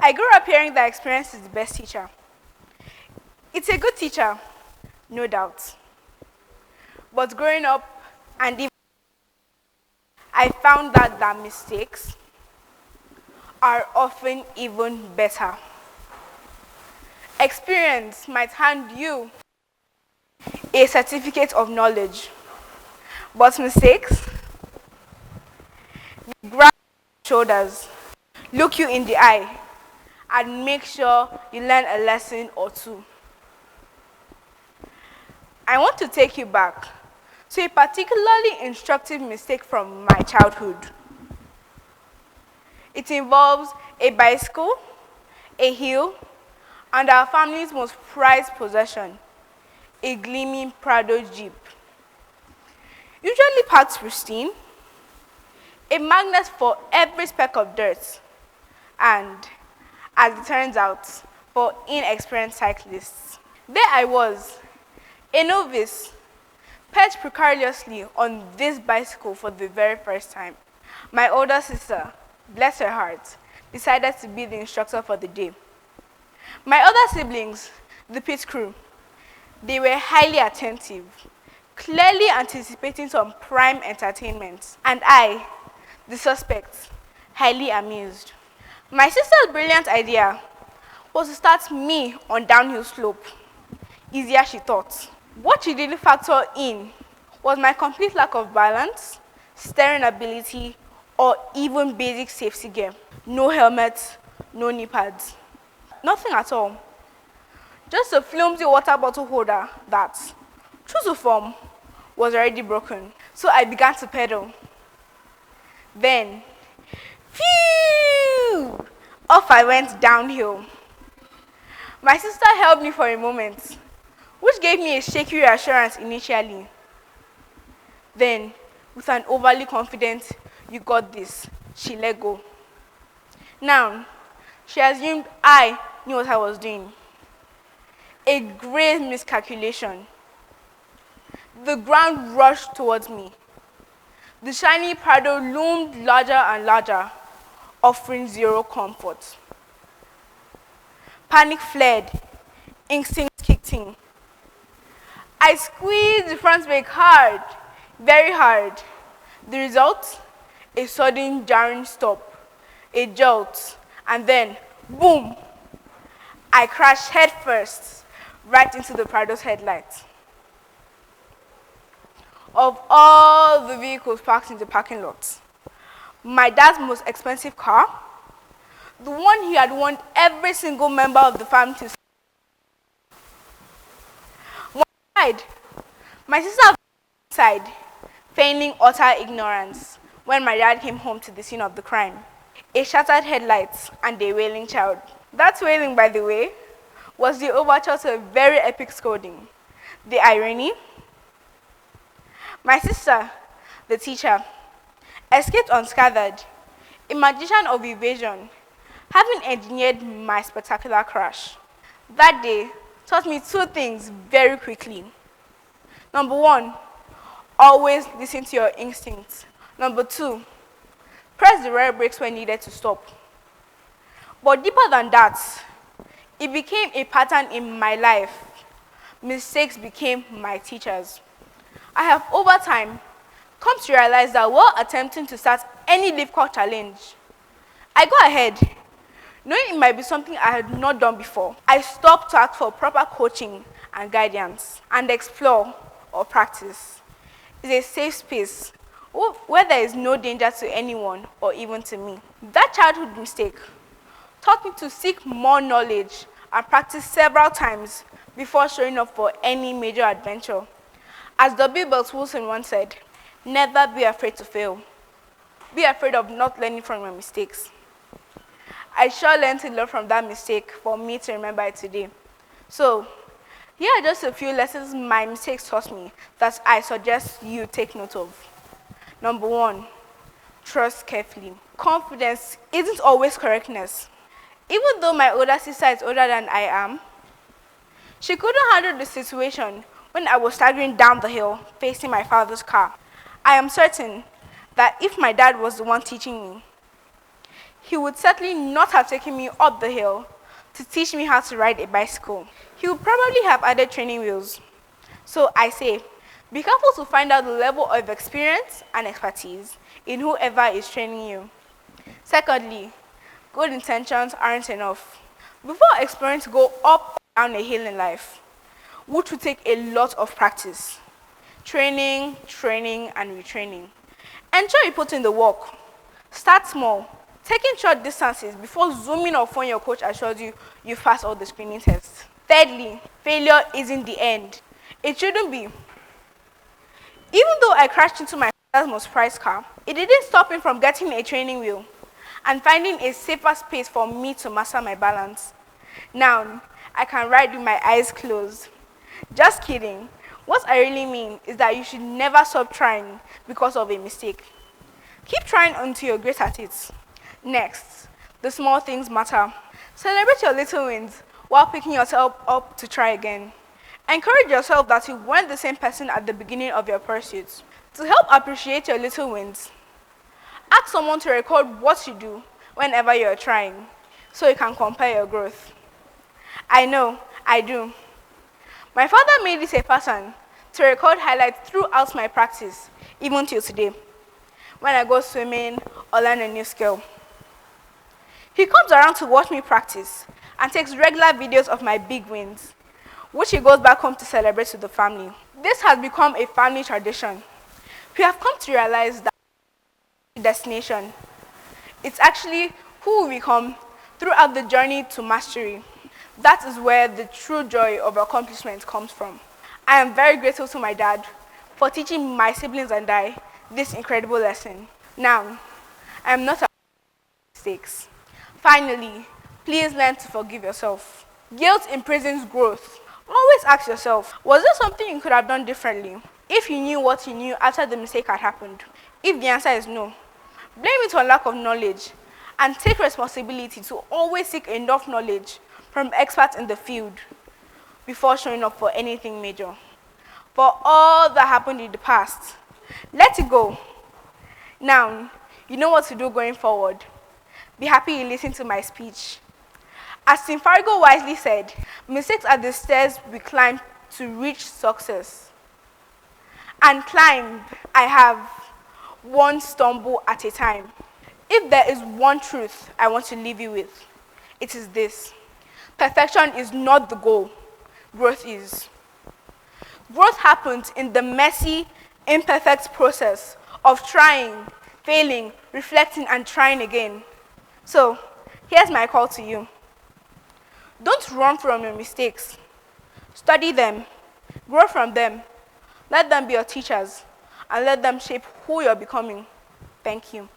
I grew up hearing that experience is the best teacher. It's a good teacher, no doubt. But growing up, and even I found out that mistakes are often even better. Experience might hand you a certificate of knowledge, but mistakes grab your shoulders, look you in the eye, and make sure you learn a lesson or two. I want to take you back to a particularly instructive mistake from my childhood. It involves a bicycle, a hill, and our family's most prized possession, a gleaming Prado Jeep. Usually parked pristine, a magnet for every speck of dirt, and, as it turns out, for inexperienced cyclists. There I was, a novice, perched precariously on this bicycle for the very first time. My older sister, bless her heart, decided to be the instructor for the day. My other siblings, the pit crew, they were highly attentive, clearly anticipating some prime entertainment, and I, the suspect, highly amused. My sister's brilliant idea was to start me on downhill slope. Easier, she thought. What she didn't factor in was my complete lack of balance, steering ability, or even basic safety gear. No helmet, no knee pads. Nothing at all. Just a flimsy water bottle holder that, true to form, was already broken. So I began to pedal. Then, phew! Off I went downhill. My sister held me for a moment, which gave me a shaky reassurance initially. Then, with an overly confident, "You got this," she let go. Now, she assumed I knew what I was doing. A grave miscalculation. The ground rushed towards me. The shiny Prado loomed larger and larger, offering zero comfort. Panic fled. Instinct kicked in. I squeezed the front brake hard, very hard. The result? A sudden jarring stop, a jolt, and then, boom! I crashed headfirst right into the Prado's headlights. Of all the vehicles parked in the parking lot, my dad's most expensive car, the one he had wanted every single member of the family to see, died. My sister was inside, feigning utter ignorance when my dad came home to the scene of the crime. A shattered headlights and a wailing child. That wailing, by the way, was the overture to a very epic scolding. The irony? My sister, the teacher, escaped unscathed, a magician of evasion, having engineered my spectacular crash. That day taught me two things very quickly. Number one, always listen to your instincts. Number two, press the rear brakes when needed to stop. But deeper than that, it became a pattern in my life. Mistakes became my teachers. I have over time come to realize that while attempting to start any difficult challenge, I go ahead, knowing it might be something I had not done before. I stopped to ask for proper coaching and guidance and explore or practice. It's a safe space where there is no danger to anyone or even to me. That childhood mistake taught me to seek more knowledge and practice several times before showing up for any major adventure. As W. Belt Wilson once said, never be afraid to fail. Be afraid of not learning from your mistakes. I sure learned a lot from that mistake for me to remember it today. So, here are just a few lessons my mistakes taught me that I suggest you take note of. Number one, trust carefully. Confidence isn't always correctness. Even though my older sister is older than I am, she couldn't handle the situation when I was staggering down the hill facing my father's car. I am certain that if my dad was the one teaching me, he would certainly not have taken me up the hill to teach me how to ride a bicycle. He would probably have added training wheels. So I say, be careful to find out the level of experience and expertise in whoever is training you. Secondly, good intentions aren't enough. Before exploring to go up or down a hill in life, which will take a lot of practice, training, and retraining, ensure you put in the work. Start small, taking short distances before zooming off when your coach assures you you've passed all the screening tests. Thirdly, failure isn't the end. It shouldn't be. Even though I crashed into my father's most prized car, it didn't stop him from getting a training wheel and finding a safer space for me to master my balance. Now, I can ride with my eyes closed. Just kidding. What I really mean is that you should never stop trying because of a mistake. Keep trying until you're great at it. Next, the small things matter. Celebrate your little wins while picking yourself up to try again. Encourage yourself that you weren't the same person at the beginning of your pursuit. To help appreciate your little wins, ask someone to record what you do whenever you're trying so you can compare your growth. I know, I do. My father made it a pattern to record highlights throughout my practice, even till today, when I go swimming or learn a new skill. He comes around to watch me practice and takes regular videos of my big wins, which he goes back home to celebrate with the family. This has become a family tradition. We have come to realize that destination, it's actually who we become throughout the journey to mastery. That is where the true joy of accomplishment comes from. I am very grateful to my dad for teaching my siblings and I this incredible lesson. Now, I am not about mistakes. Finally, please learn to forgive yourself. Guilt imprisons growth. Always ask yourself, was there something you could have done differently? If you knew what you knew after the mistake had happened. If the answer is no, blame it on lack of knowledge and take responsibility to always seek enough knowledge from experts in the field before showing up for anything major. For all that happened in the past, let it go. Now, you know what to do going forward. Be happy you listened to my speech. As Tim Fargo wisely said, mistakes are the stairs we climb to reach success. And climb, I have, one stumble at a time. If there is one truth I want to leave you with, it is this. Perfection is not the goal. Growth is. Growth happens in the messy, imperfect process of trying, failing, reflecting, and trying again. So, here's my call to you. Don't run from your mistakes. Study them, grow from them, let them be your teachers, and let them shape who you're becoming. Thank you.